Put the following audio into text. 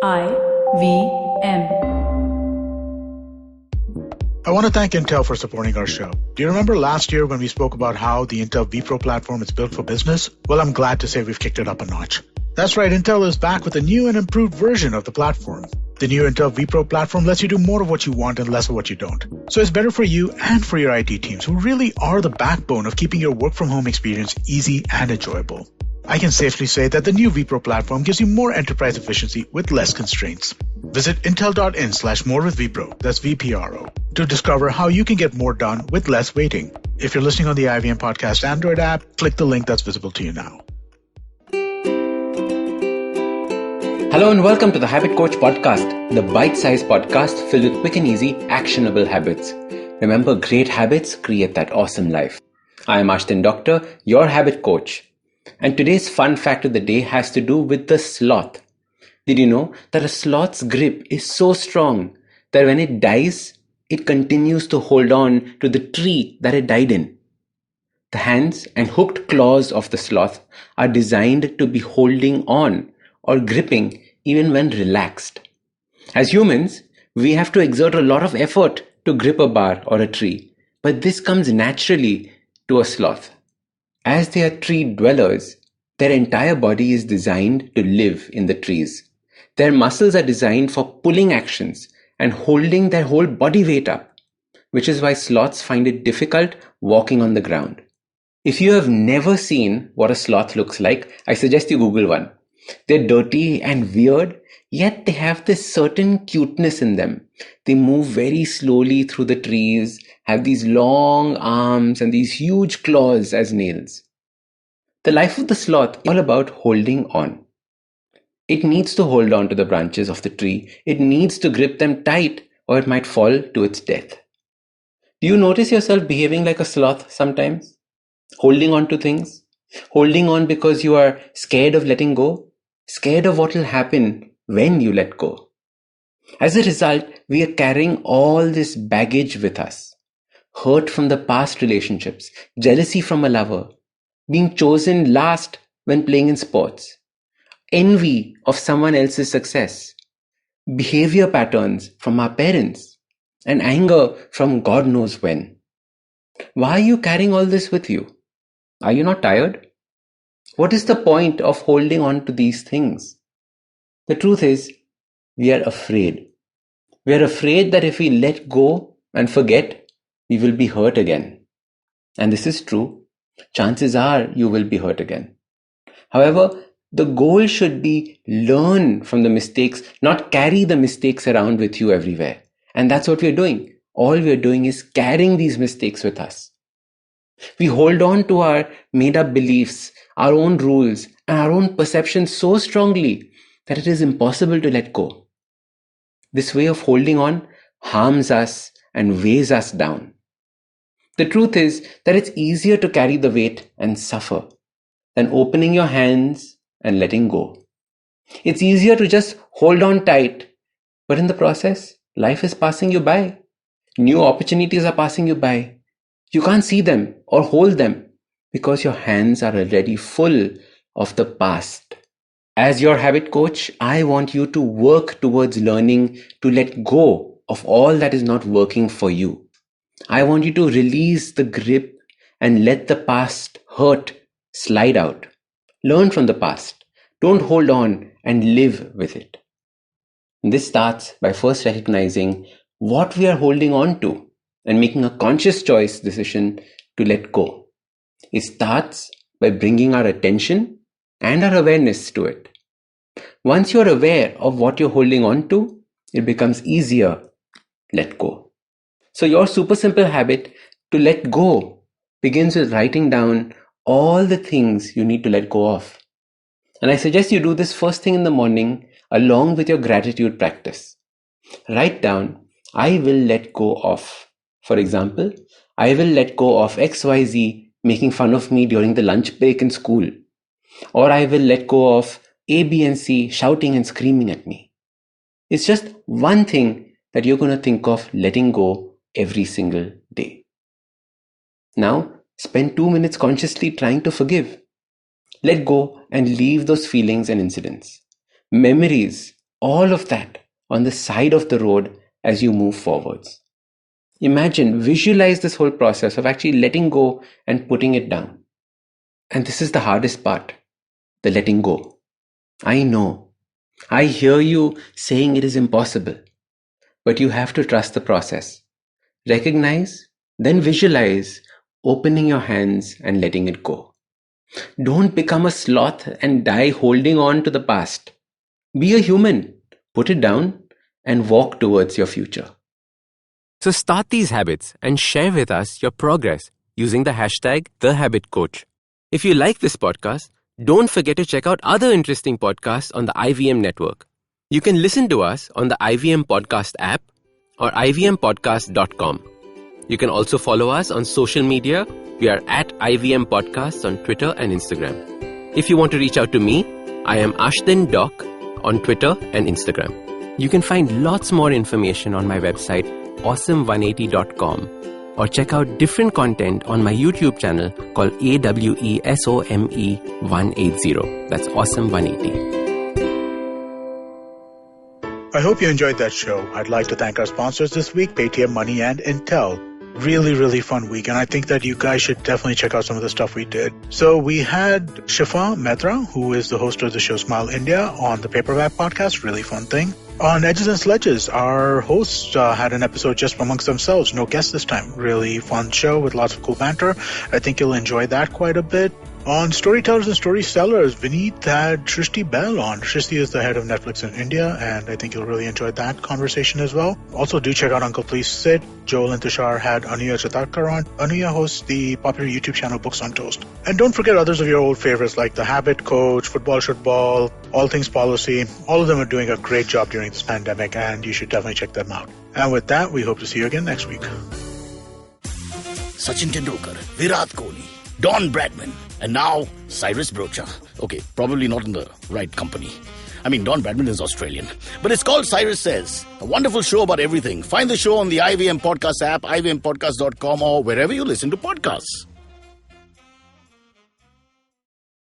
IVM. I want to thank Intel for supporting our show. Do you remember last year when we spoke about how the Intel vPro platform is built for business? Well, I'm glad to say we've kicked it up a notch. That's right, Intel is back with a new and improved version of the platform. The new Intel vPro platform lets you do more of what you want and less of what you don't. So it's better for you and for your IT teams, who really are the backbone of keeping your work from home experience easy and enjoyable. I can safely say that the new vPro platform gives you more enterprise efficiency with less constraints. Visit intel.in/morewithvpro, that's VPRO, to discover how you can get more done with less waiting. If you're listening on the IVM Podcast Android app, click the link that's visible to you now. Hello and welcome to the Habit Coach Podcast, the bite-sized podcast filled with quick and easy, actionable habits. Remember, great habits create that awesome life. I am Ashdin Doctor, your habit coach. And today's fun fact of the day has to do with the sloth. Did you know that a sloth's grip is so strong that when it dies, it continues to hold on to the tree that it died in? The hands and hooked claws of the sloth are designed to be holding on or gripping even when relaxed. As humans, we have to exert a lot of effort to grip a bar or a tree, but this comes naturally to a sloth. As they are tree dwellers, their entire body is designed to live in the trees. Their muscles are designed for pulling actions and holding their whole body weight up, which is why sloths find it difficult walking on the ground. If you have never seen what a sloth looks like, I suggest you Google one. They're dirty and weird, yet they have this certain cuteness in them. They move very slowly through the trees, have these long arms and these huge claws as nails. The life of the sloth is all about holding on. It needs to hold on to the branches of the tree. It needs to grip them tight or it might fall to its death. Do you notice yourself behaving like a sloth sometimes? Holding on to things? Holding on because you are scared of letting go? Scared of what will happen when you let go? As a result, we are carrying all this baggage with us. Hurt from the past relationships, jealousy from a lover, being chosen last when playing in sports, envy of someone else's success, behavior patterns from our parents, and anger from God knows when. Why are you carrying all this with you? Are you not tired? What is the point of holding on to these things? The truth is, we are afraid. We are afraid that if we let go and forget, we will be hurt again. And this is true. Chances are you will be hurt again. However, the goal should be learn from the mistakes, not carry the mistakes around with you everywhere. And that's what we're doing. All we're doing is carrying these mistakes with us. We hold on to our made-up beliefs, our own rules, and our own perceptions so strongly that it is impossible to let go. This way of holding on harms us and weighs us down. The truth is that it's easier to carry the weight and suffer than opening your hands and letting go. It's easier to just hold on tight, but in the process, life is passing you by. New opportunities are passing you by. You can't see them or hold them because your hands are already full of the past. As your habit coach, I want you to work towards learning to let go of all that is not working for you. I want you to release the grip and let the past hurt slide out. Learn from the past. Don't hold on and live with it. This starts by first recognizing what we are holding on to and making a conscious choice decision to let go. It starts by bringing our attention and our awareness to it. Once you're aware of what you're holding on to, it becomes easier to let go. So your super simple habit to let go begins with writing down all the things you need to let go of. And I suggest you do this first thing in the morning along with your gratitude practice. Write down, I will let go of. For example, I will let go of XYZ making fun of me during the lunch break in school. Or I will let go of A, B, and C shouting and screaming at me. It's just one thing that you're going to think of letting go every single day. Now, spend 2 minutes consciously trying to forgive. Let go and leave those feelings and incidents. Memories all of that on the side of the road as you move forwards. Imagine, visualize this whole process of actually letting go and putting it down. And this is the hardest part, the letting go. I know. I hear you saying it is impossible, but you have to trust the process. Recognize, then visualize opening your hands and letting it go. Don't become a sloth and die holding on to the past. Be a human, put it down, and walk towards your future. So start these habits and share with us your progress using the hashtag #TheHabitCoach. If you like this podcast, don't forget to check out other interesting podcasts on the IVM network. You can listen to us on the IVM Podcast app or ivmpodcast.com. You can also follow us on social media. We are at IVM Podcasts on Twitter and Instagram. If you want to reach out to me, I am Ashdin Doc on Twitter and Instagram. You can find lots more information on my website, awesome180.com, or check out different content on my YouTube channel called AWESOME180. That's Awesome 180. I hope you enjoyed that show. I'd like to thank our sponsors this week, Paytm Money and Intel. Really, really fun week, and I think that you guys should definitely check out some of the stuff we did. So we had Shifa Mehta, who is the host of the show Smile India, on the Paperback podcast. Really fun thing. On Edges and Sledges, our hosts had an episode just amongst themselves. No guests this time. Really fun show with lots of cool banter. I think you'll enjoy that quite a bit. On Storytellers and Storysellers, Vineet had Shrishti Bell on. Shrishti is the head of Netflix in India, and I think you'll really enjoy that conversation as well. Also, do check out Uncle Please Sit. Joel and Tushar had Anuya Chatakar on. Anuya hosts the popular YouTube channel Books on Toast. And don't forget others of your old favorites like The Habit Coach, Football Should Ball, All Things Policy. All of them are doing a great job during this pandemic, and you should definitely check them out. And with that, we hope to see you again next week. Sachin Tendulkar, Virat Kohli, Don Bradman, and now Cyrus Brocha. Okay, probably not in the right company. I mean, Don Bradman is Australian. But it's called Cyrus Says, a wonderful show about everything. Find the show on the IVM Podcast app, ivmpodcast.com, or wherever you listen to podcasts.